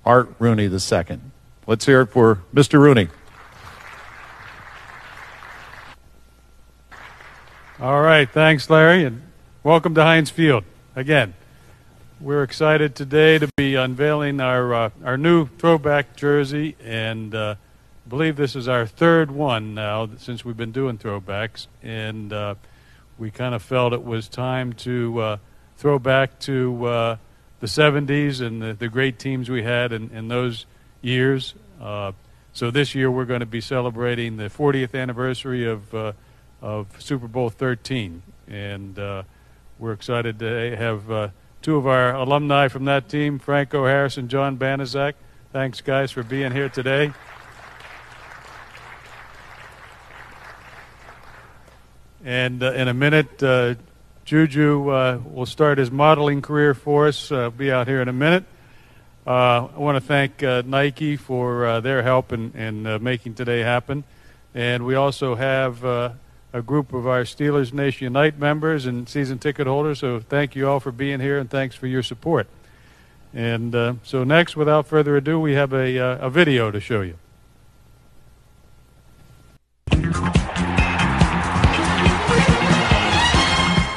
Art Rooney II. Let's hear it for Mr. Rooney. All right, thanks, Larry, and welcome to Heinz Field again. We're excited today to be unveiling our new throwback jersey, and I believe this is our third one now since we've been doing throwbacks, and we kind of felt it was time to throw back to the 70s and the great teams we had in those years. So this year we're going to be celebrating the 40th anniversary of Super Bowl 13, and we're excited to have two of our alumni from that team, Franco Harris and John Banaszak. Thanks, guys, for being here today. And in a minute, Juju will start his modeling career for us. Be out here in a minute. I want to thank Nike for their help in making today happen. And we also have a group of our Steelers Nation Unite members and season ticket holders. So thank you all for being here, and thanks for your support. And so next, without further ado, we have a video to show you.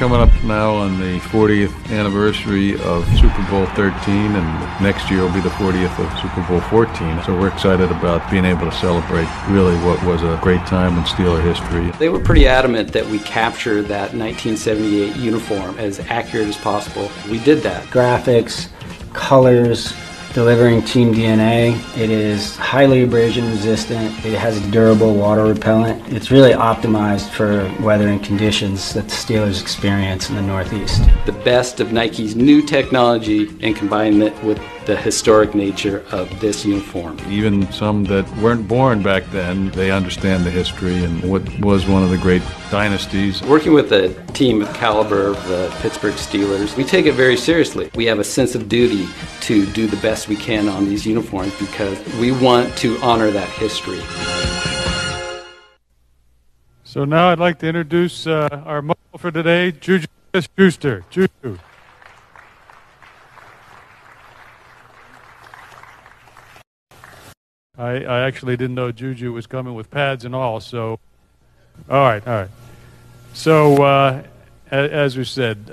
Coming up now on the 40th anniversary of Super Bowl 13, and next year will be the 40th of Super Bowl 14. So we're excited about being able to celebrate really what was a great time in Steeler history. They were pretty adamant that we capture that 1978 uniform as accurate as possible. We did that. Graphics, colors, delivering team DNA. It is highly abrasion resistant. It has durable water repellent. It's really optimized for weathering conditions that the Steelers experience in the Northeast. The best of Nike's new technology and combine it with the historic nature of this uniform. Even some that weren't born back then, they understand the history and what was one of the great dynasties. Working with a team of caliber of the Pittsburgh Steelers, we take it very seriously. We have a sense of duty to do the best we can on these uniforms because we want to honor that history. So now I'd like to introduce our model for today, Juju Schuster. Juju. I actually didn't know Juju was coming with pads and all, so all right. So as we said,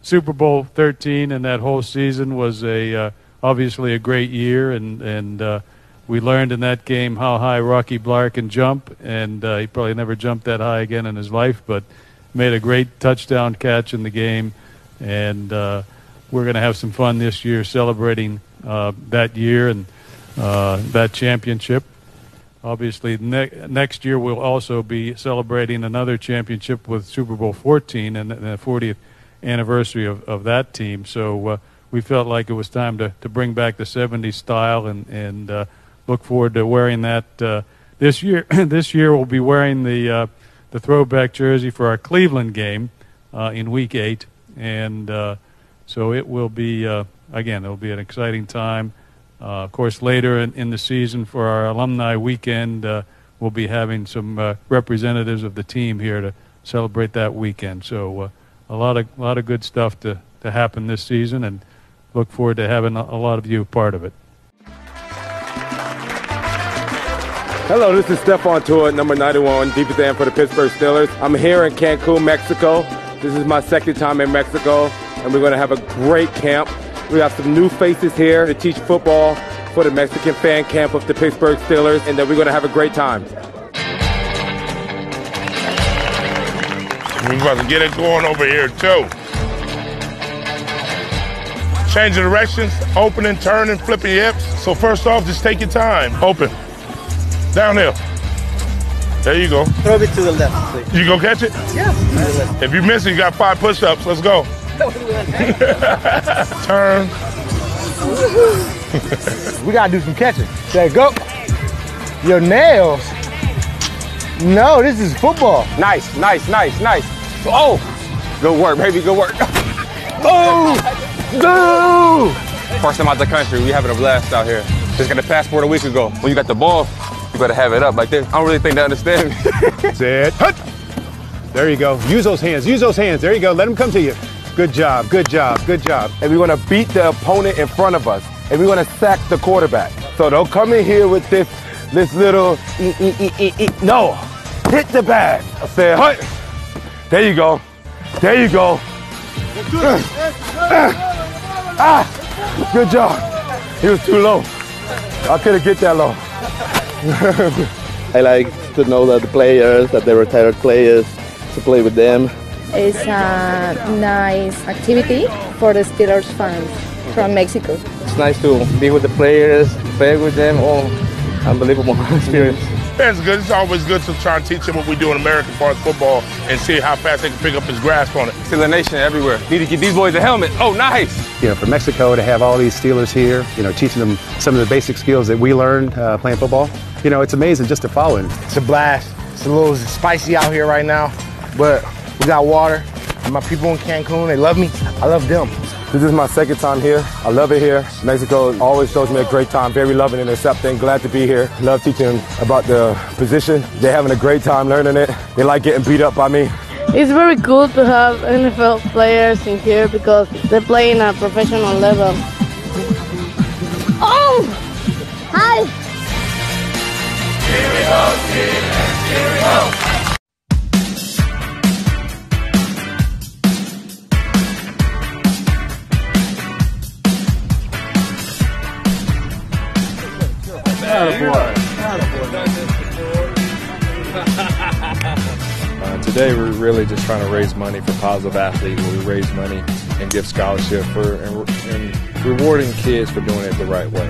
Super Bowl 13 and that whole season was obviously a great year, and we learned in that game how high Rocky Bleier can jump, and he probably never jumped that high again in his life, but made a great touchdown catch in the game, and we're going to have some fun this year celebrating that year and that championship. Obviously, next year we'll also be celebrating another championship with Super Bowl 14 and the 40th anniversary of that team. So we felt like it was time to bring back the 70s style and look forward to wearing that this year. This year we'll be wearing the throwback jersey for our Cleveland game in Week 8. And so it will be, again, it'll be an exciting time. Of course, later in the season for our alumni weekend, we'll be having some representatives of the team here to celebrate that weekend. So a lot of good stuff to happen this season, and look forward to having a lot of you part of it. Hello, this is Stephon Tuitt, number 91, defensive end for the Pittsburgh Steelers. I'm here in Cancun, Mexico. This is my second time in Mexico, and we're going to have a great camp. We have some new faces here to teach football for the Mexican fan camp of the Pittsburgh Steelers, and then we're going to have a great time. We're about to get it going over here, too. Changing directions, opening, turning, flipping your hips. So first off, just take your time. Open. Downhill. There you go. Throw it to the left, please. You go catch it? Yeah. If you miss it, you got 5 push-ups. Let's go. Turn. We gotta do some catching. There you go. Your nails. No, this is football. Nice. Oh, good work, baby, good work. Oh, go! First time out the country, we having a blast out here. Just got a passport a week ago. When you got the ball, you better have it up like this. I don't really think they understand me. Sit. Hut. There you go. Use those hands. There you go. Let them come to you. Good job. And we want to beat the opponent in front of us. and we're going to sack the quarterback. So don't come in here with this little, no, hit the bag. I said, hey, there you go. There you go. Good job. He was too low. I couldn't get that low. I like to know that the players, that they're retired players, to play with them. It's a nice activity for the Steelers fans from Mexico. It's nice to be with the players, play with them. Oh, unbelievable experience. It's good. It's always good to try and teach them what we do in America as far as football and see how fast they can pick up his grasp on it. Steeler Nation everywhere. Need to get these boys a helmet. Oh, nice. From Mexico to have all these Steelers here, teaching them some of the basic skills that we learned playing football. It's amazing just to follow it. It's a blast. It's a little spicy out here right now, but we got water. And my people in Cancun, they love me. I love them. This is my second time here. I love it here. Mexico always shows me a great time, very loving and accepting. Glad to be here. Love teaching them about the position. They're having a great time learning it. They like getting beat up by me. It's very cool to have NFL players in here because they play in a professional level. Oh! Hi! Here we go, Steelers! Here we go! Today we're really just trying to raise money for Positive Athlete, where we raise money and give scholarship and rewarding kids for doing it the right way.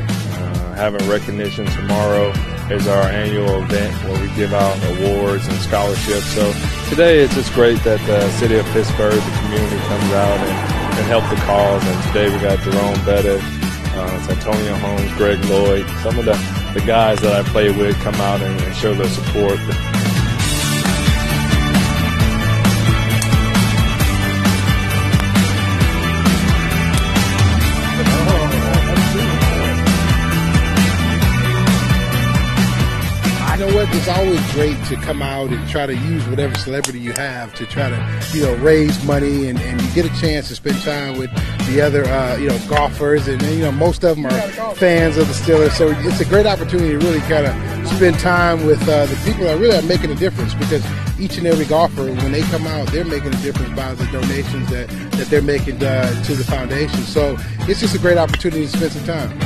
Having recognition tomorrow is our annual event where we give out awards and scholarships. So today it's just great that the city of Pittsburgh, the community comes out and help the cause. And today we got Jerome Bettis, Antonio Holmes, Greg Lloyd, some of the guys that I play with come out and show their support. It's always great to come out and try to use whatever celebrity you have to try to, raise money, and you get a chance to spend time with the other, golfers, and most of them are fans of the Steelers. So it's a great opportunity to really kind of spend time with the people that really are making a difference, because each and every golfer, when they come out, they're making a difference by the donations that they're making to the foundation. So it's just a great opportunity to spend some time.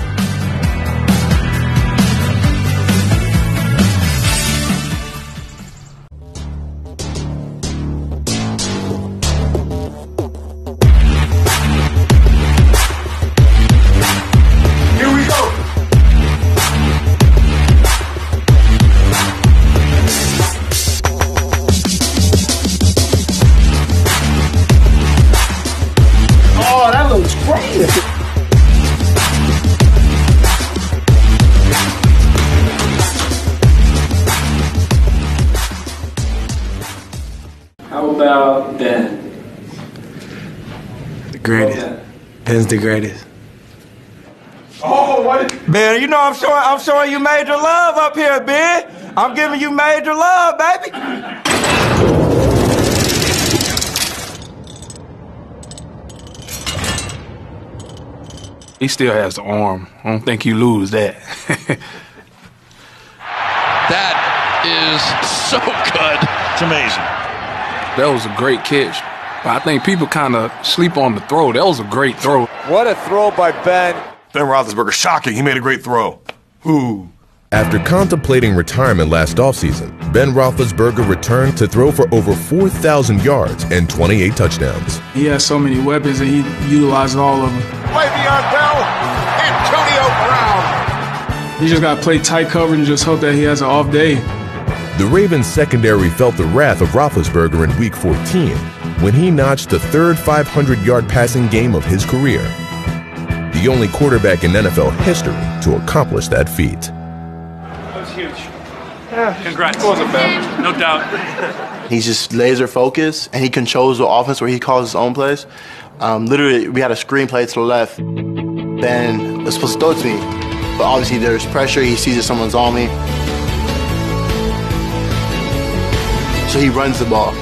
How about Ben? The greatest. Ben's the greatest. Oh, what? Ben, I'm showing you major love up here, Ben. I'm giving you major love, baby. He still has the arm. I don't think you lose that. That is so good. It's amazing. That was a great catch. But I think people kind of sleep on the throw. That was a great throw. What a throw by Ben. Ben Roethlisberger, shocking. He made a great throw. Ooh. After contemplating retirement last offseason, Ben Roethlisberger returned to throw for over 4,000 yards and 28 touchdowns. He has so many weapons and he utilizes all of them. Le'Veon Bell, Antonio Brown. He just got to play tight coverage and just hope that he has an off day. The Ravens secondary felt the wrath of Roethlisberger in Week 14 when he notched the third 500-yard passing game of his career. The only quarterback in NFL history to accomplish that feat. That was huge. Congrats. It wasn't bad. No doubt. He's just laser focused, and he controls the offense where he calls his own plays. Literally, we had a screenplay to the left. Ben was supposed to throw it to me, but obviously there's pressure. He sees that someone's on me. So he runs the ball.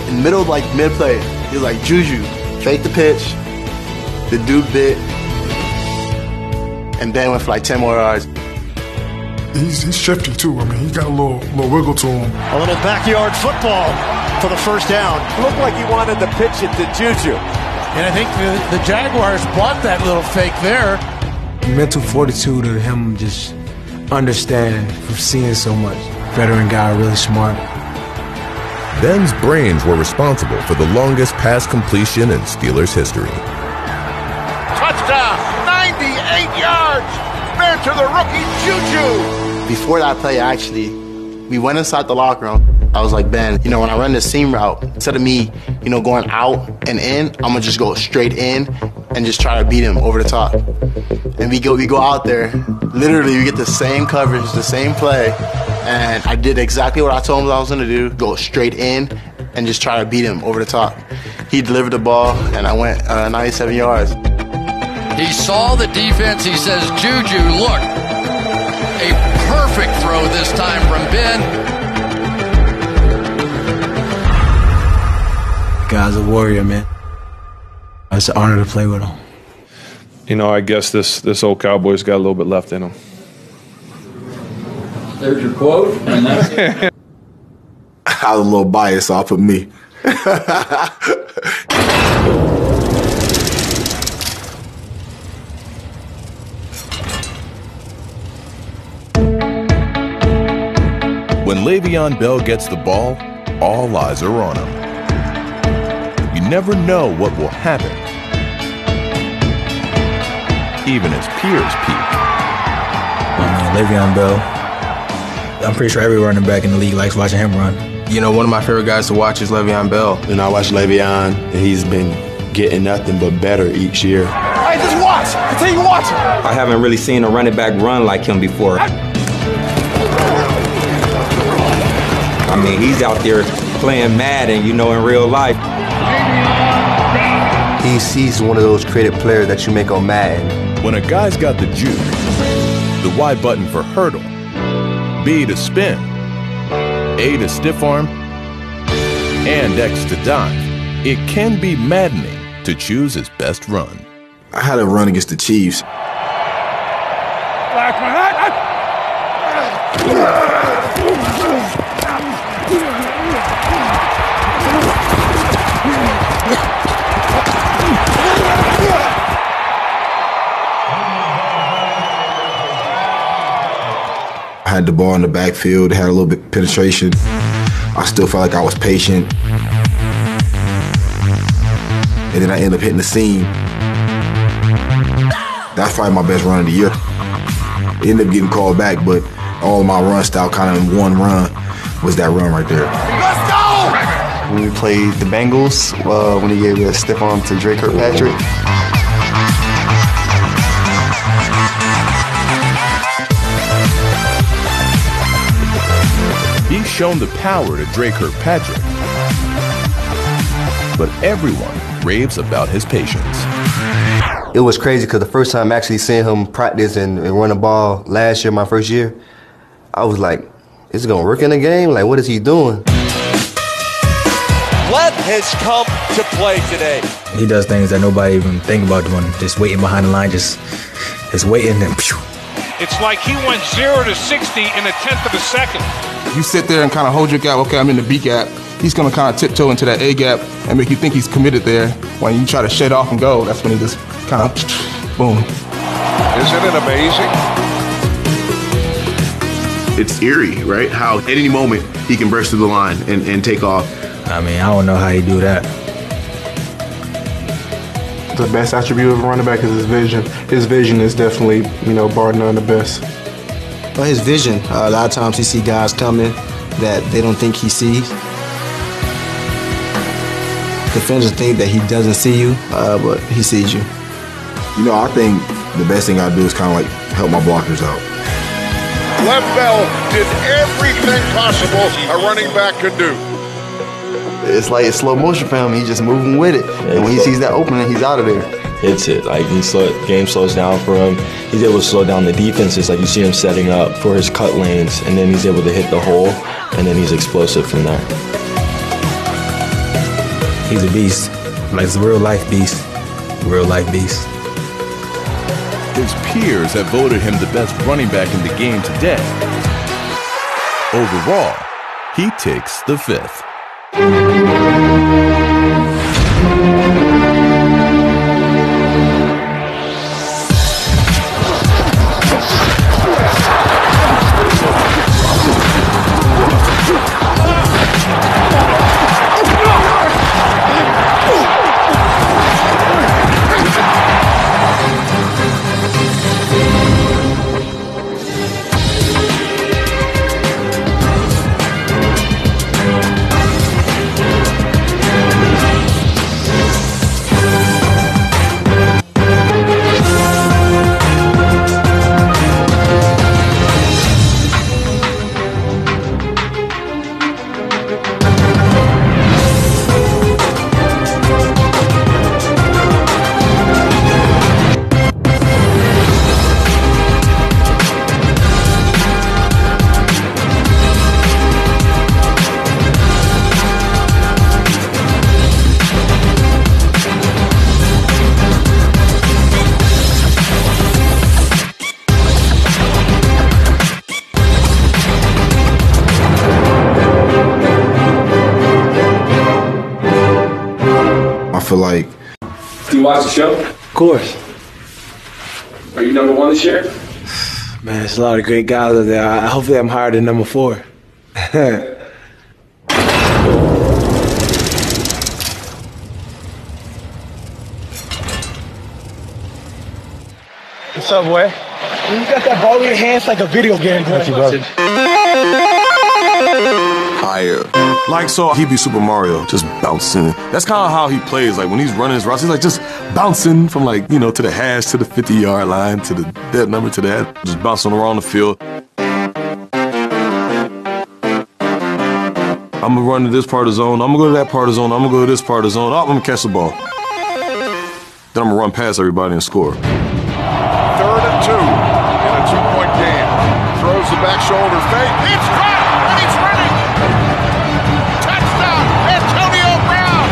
In the middle of mid-play, he's like, Juju, fake the pitch. The dude bit. and Ben went for like 10 more yards. He's shifty too. I mean, he got a little wiggle to him. A little backyard football for the first down. Looked like he wanted to pitch it to Juju. And I think the Jaguars bought that little fake there. Mental fortitude of him just understanding from seeing so much. Veteran guy, really smart. Ben's brains were responsible for the longest pass completion in Steelers history. Touchdown, 98 yards. Man to the rookie, Juju. Before that play, actually, we went inside the locker room. I was like, Ben, when I run this seam route, instead of me, going out and in, I'm gonna just go straight in and just try to beat him over the top. And we go out there, literally we get the same coverage, the same play, and I did exactly what I told him I was gonna do, go straight in and just try to beat him over the top. He delivered the ball, and I went 97 yards. He saw the defense. He says, Juju, look, a perfect throw this time from Ben. Guy's a warrior, man. It's an honor to play with him. I guess this old Cowboy's got a little bit left in him. There's your quote, and that's it. I was a little biased, so I'll put me. When Le'Veon Bell gets the ball, all eyes are on him. You never know what will happen. Even his peers peek. Le'Veon Bell, I'm pretty sure every running back in the league likes watching him run. One of my favorite guys to watch is Le'Veon Bell. I watch Le'Veon, and he's been getting nothing but better each year. Hey, just watch. Continue watching. I haven't really seen a running back run like him before. I mean, he's out there playing Madden, in real life. He's one of those creative players that you make on Madden. When a guy's got the juke, the Y button for hurdle, B to spin, A to stiff arm, and X to dive, it can be maddening to choose his best run. I had a run against the Chiefs. I had the ball in the backfield, had a little bit of penetration. I still felt like I was patient. And then I ended up hitting the seam. That's probably my best run of the year. It ended up getting called back, but all of my run style kind of in one run was that run right there. Let's go! When we played the Bengals, when he gave a stiff arm to Drake Kirkpatrick. He's shown the power to Drake Kirkpatrick, but everyone raves about his patience. It was crazy because the first time actually seeing him practice and run the ball last year, my first year, I was like, is it going to work in the game? Like, what is he doing? Lev has come to play today. He does things that nobody even think about doing. Just waiting behind the line, just waiting and phew. It's like he went 0 to 60 in a tenth of a second. You sit there and kind of hold your gap. Okay, I'm in the B gap. He's going to kind of tiptoe into that A gap and make you think he's committed there. When you try to shut off and go, that's when he just kind of boom. Isn't it amazing? It's eerie, right? How at any moment he can burst through the line and take off. I mean, I don't know how he do that. The best attribute of a running back is his vision. His vision is definitely, bar none, the best. Well, his vision, a lot of times he see guys coming that they don't think he sees. Defenders think that he doesn't see you, but he sees you. I think the best thing I do is kind of like help my blockers out. Lev Bell did everything possible a running back could do. It's like it's slow motion for him. He's just moving with it. And when he sees that opening, he's out of there. Hits it. Like game slows down for him. He's able to slow down the defenses. Like you see him setting up for his cut lanes, and then he's able to hit the hole, and then he's explosive from there. He's a beast. Like, it's a real life beast. Real life beast. His peers have voted him the best running back in the game today. Overall, he takes the 5th. I feel like. Do you watch the show? Of course. Are you number 1 this year? Man, there's a lot of great guys out there. Hopefully I'm higher than number 4. What's up, boy? You got that ball in your hands like a video game. Thank you, brother. Higher. Like, so he'd be Super Mario, just bouncing. That's kind of how he plays. Like, when he's running his routes, he's like just bouncing from, like, you know, to the hash, to the 50-yard line, to the that number, to that. Just bouncing around the field. I'm going to run to this part of the zone. I'm going to go to that part of the zone. I'm going to go to this part of the zone. Oh, I'm going to catch the ball. Then I'm going to run past everybody and score. 3rd and 2 in a 2-point game. Throws the back shoulder fake. It's dropped, and he's running. Touchdown, Antonio Brown.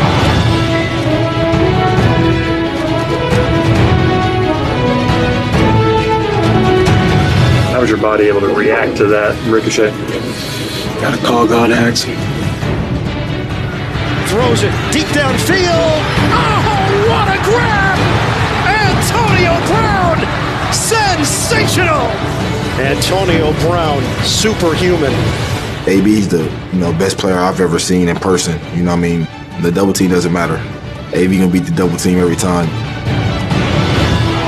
How was your body able to react to that ricochet? Gotta call God and ask him. Throws it deep downfield. Oh, what a grab! Antonio Brown, sensational! Antonio Brown, superhuman. AB's the best player I've ever seen in person. You know what I mean? The double team doesn't matter. AB gonna beat the double team every time.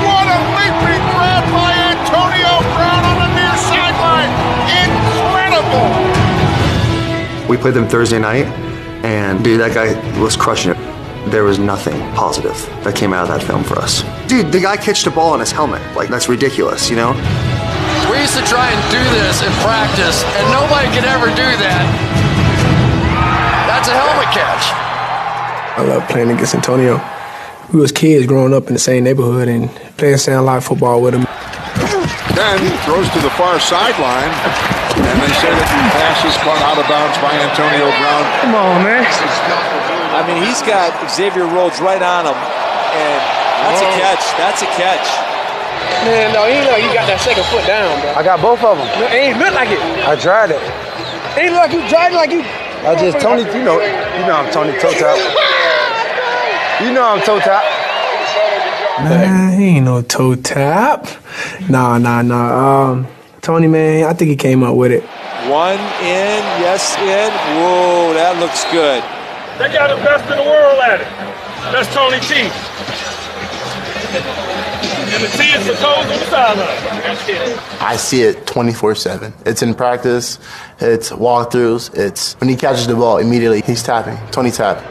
What a leaping grab by Antonio Brown on the near sideline. Incredible. We played them Thursday night, and dude, that guy was crushing it. There was nothing positive that came out of that film for us. Dude, the guy catched a ball in his helmet. Like, that's ridiculous, you know? We used to try and do this in practice, and nobody could ever do that. That's a helmet catch. I love playing against Antonio. We was kids growing up in the same neighborhood and playing sandlot football with him. Then throws to the far sideline, and they say that the pass is caught out of bounds by Antonio Brown. Come on, man. I mean, he's got Xavier Rhodes right on him, and that's a catch. That's a catch. Man, no, you know you got that second foot down, bro. I got both of them. It ain't look like it. I tried it. Ain't look like you driving like you. I just, Tony, you know I'm Tony toe tap. You know I'm toe tap. Man, he ain't no toe tap. Nah. Tony, man, I think he came up with it. One in, yes in. Whoa, that looks good. They got the best in the world at it. That's Tony T. And the T is for toes on the sideline. I see it 24/7. It's in practice, it's walkthroughs, it's when he catches the ball, immediately he's tapping. Tony tap.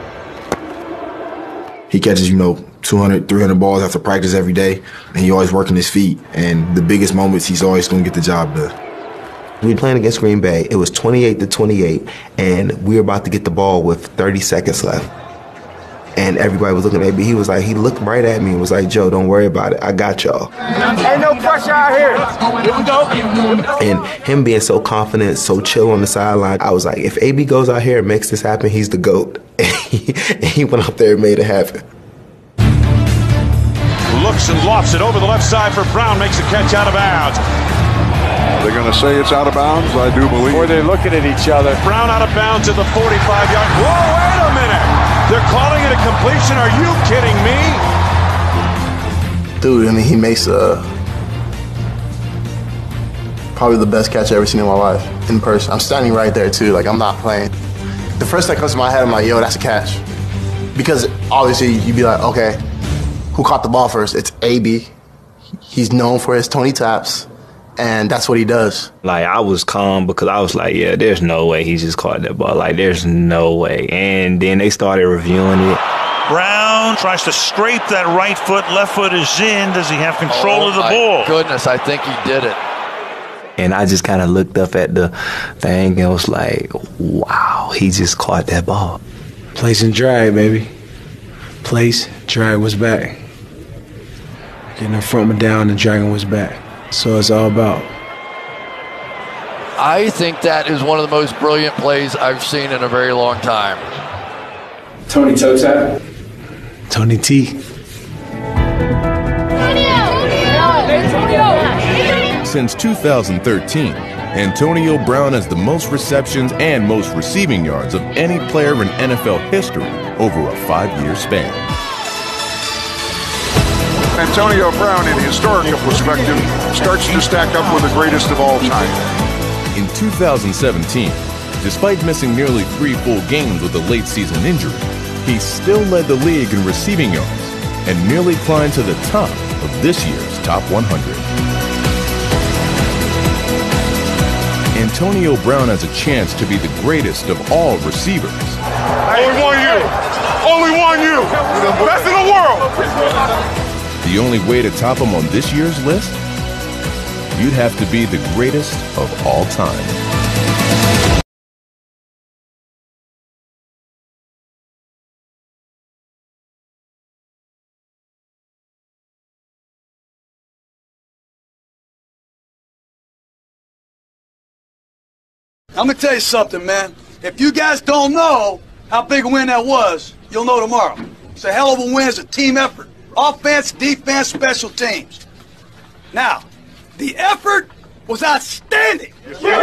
He catches, 200, 300 balls after practice every day, and he always working his feet. And the biggest moments, he's always going to get the job done. We were playing against Green Bay. It was 28-28, and we were about to get the ball with 30 seconds left. And everybody was looking at me. He looked right at me and was like, Joe, don't worry about it. I got y'all. Ain't no pressure out here. Here we go. And him being so confident, so chill on the sideline, I was like, if AB goes out here and makes this happen, he's the GOAT. And he went out there and made it happen. looks and lofts it over the left side for Brown. Makes a catch out of bounds. They're going to say it's out of bounds, I do believe. Or they're looking at each other. Brown out of bounds at the 45-yard. Whoa, wait a minute. They're calling it a completion. Are you kidding me? Dude, I mean, he makes probably the best catch I've ever seen in my life, in person. I'm standing right there, too. Like, I'm not playing. The first thing that comes to my head, I'm like, yo, that's a catch. Because obviously, you'd be like, okay, who caught the ball first? It's AB. He's known for his Tony taps. And that's what he does. Like, I was calm because I was like, yeah, there's no way he just caught that ball. Like, there's no way. And then they started reviewing it. Brown tries to scrape that right foot. Left foot is in. Does he have control of the ball? Goodness, I think he did it. And I just kind of looked up at the thing and was like, wow, he just caught that ball. Place and drag, baby. Place, drag was back. Getting in front and down, and dragging was back. So it's all about. I think that is one of the most brilliant plays I've seen in a very long time. Tony toe tap. Tony T. Since 2013, Antonio Brown has the most receptions and most receiving yards of any player in NFL history over a 5-year span. Antonio Brown, in historical perspective, starts to stack up with the greatest of all time. In 2017, despite missing nearly 3 full games with a late season injury, he still led the league in receiving yards and nearly climbed to the top of this year's top 100. Antonio Brown has a chance to be the greatest of all receivers. Only one you! Only one you! Best in the world! The only way to top him on this year's list? You'd have to be the greatest of all time. I'm gonna tell you something, man. If you guys don't know how big a win that was, you'll know tomorrow. It's a hell of a win. It's a team effort. Offense, defense, special teams. Now, the effort was outstanding. Outstanding.